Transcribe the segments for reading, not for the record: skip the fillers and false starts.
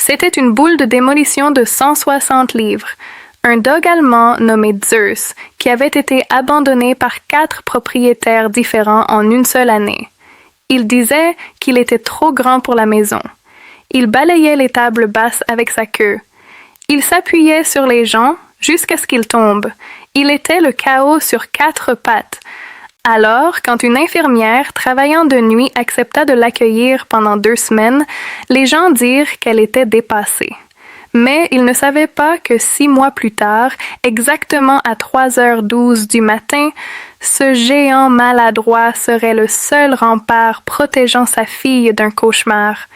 C'était une boule de démolition de 160 livres, un dog allemand nommé Zeus, qui avait été abandonné par 4 propriétaires différents en une seule année. Il disait qu'il était trop grand pour la maison. Il balayait les tables basses avec sa queue. Il s'appuyait sur les gens jusqu'à ce qu'ils tombent. Il était le chaos sur 4 pattes. Alors, quand une infirmière travaillant de nuit accepta de l'accueillir pendant 2 semaines, les gens dirent qu'elle était dépassée. Mais ils ne savaient pas que 6 mois plus tard, exactement à 3h12 du matin, ce géant maladroit serait le seul rempart protégeant sa fille d'un cauchemar.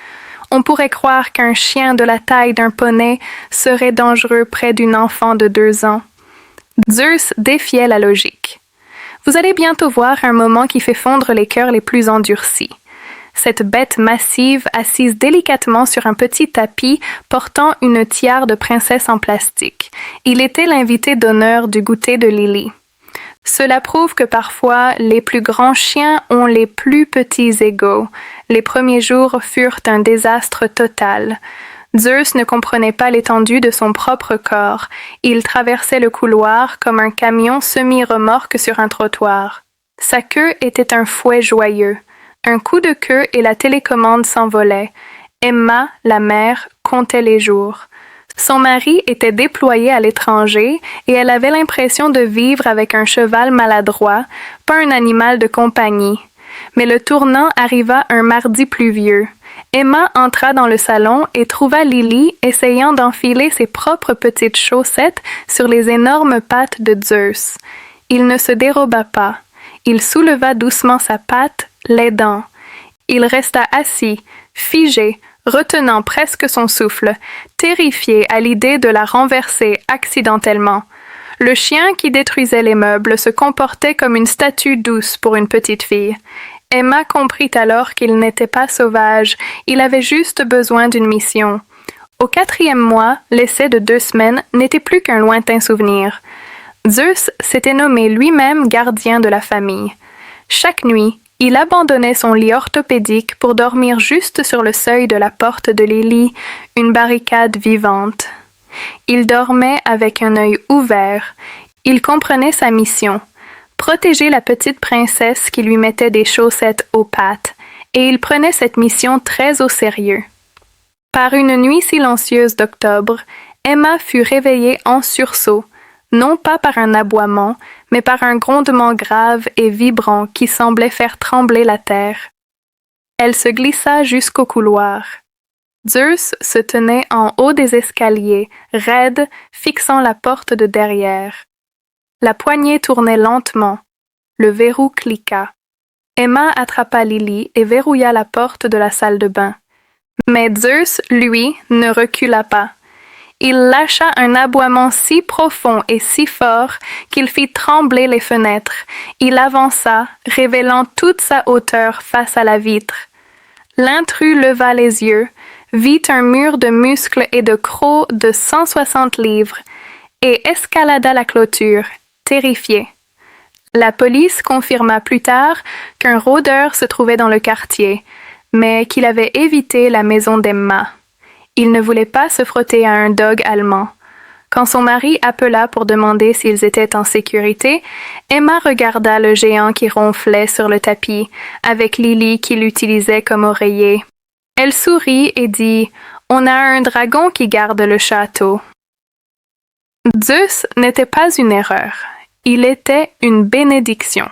On pourrait croire qu'un chien de la taille d'un poney serait dangereux près d'une enfant de 2 ans. Zeus défiait la logique. Vous allez bientôt voir un moment qui fait fondre les cœurs les plus endurcis. Cette bête massive assise délicatement sur un petit tapis portant une tiare de princesse en plastique. Il était l'invité d'honneur du goûter de Lily. Cela prouve que parfois, les plus grands chiens ont les plus petits égaux. Les premiers jours furent un désastre total. Zeus ne comprenait pas l'étendue de son propre corps. Il traversait le couloir comme un camion semi-remorque sur un trottoir. Sa queue était un fouet joyeux. Un coup de queue et la télécommande s'envolait. Emma, la mère, comptait les jours. Son mari était déployé à l'étranger et elle avait l'impression de vivre avec un cheval maladroit, pas un animal de compagnie. Mais le tournant arriva un mardi pluvieux. Emma entra dans le salon et trouva Lily essayant d'enfiler ses propres petites chaussettes sur les énormes pattes de Zeus. Il ne se déroba pas. Il souleva doucement sa patte, l'aidant. Il resta assis, figé, retenant presque son souffle, terrifié à l'idée de la renverser accidentellement. Le chien qui détruisait les meubles se comportait comme une statue douce pour une petite fille. Emma comprit alors qu'il n'était pas sauvage, il avait juste besoin d'une mission. Au 4e mois, l'essai de 2 semaines n'était plus qu'un lointain souvenir. Zeus s'était nommé lui-même gardien de la famille. Chaque nuit, il abandonnait son lit orthopédique pour dormir juste sur le seuil de la porte de Lily, une barricade vivante. Il dormait avec un œil ouvert. Il comprenait sa mission. Protéger la petite princesse qui lui mettait des chaussettes aux pattes, et il prenait cette mission très au sérieux. Par une nuit silencieuse d'octobre, Emma fut réveillée en sursaut, non pas par un aboiement, mais par un grondement grave et vibrant qui semblait faire trembler la terre. Elle se glissa jusqu'au couloir. Zeus se tenait en haut des escaliers, raide, fixant la porte de derrière. La poignée tournait lentement. Le verrou cliqua. Emma attrapa Lily et verrouilla la porte de la salle de bain. Mais Zeus, lui, ne recula pas. Il lâcha un aboiement si profond et si fort qu'il fit trembler les fenêtres. Il avança, révélant toute sa hauteur face à la vitre. L'intrus leva les yeux, vit un mur de muscles et de crocs de 160 livres et escalada la clôture, terrifié. La police confirma plus tard qu'un rôdeur se trouvait dans le quartier, mais qu'il avait évité la maison d'Emma. Il ne voulait pas se frotter à un dog allemand. Quand son mari appela pour demander s'ils étaient en sécurité, Emma regarda le géant qui ronflait sur le tapis, avec Lily qui l'utilisait comme oreiller. Elle sourit et dit « On a un dragon qui garde le château. » Zeus n'était pas une erreur. Il était une bénédiction.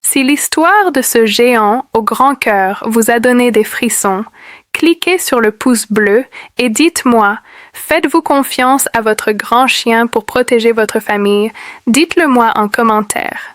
Si l'histoire de ce géant au grand cœur vous a donné des frissons, cliquez sur le pouce bleu et dites-moi, faites-vous confiance à votre grand chien pour protéger votre famille? Dites-le moi en commentaire.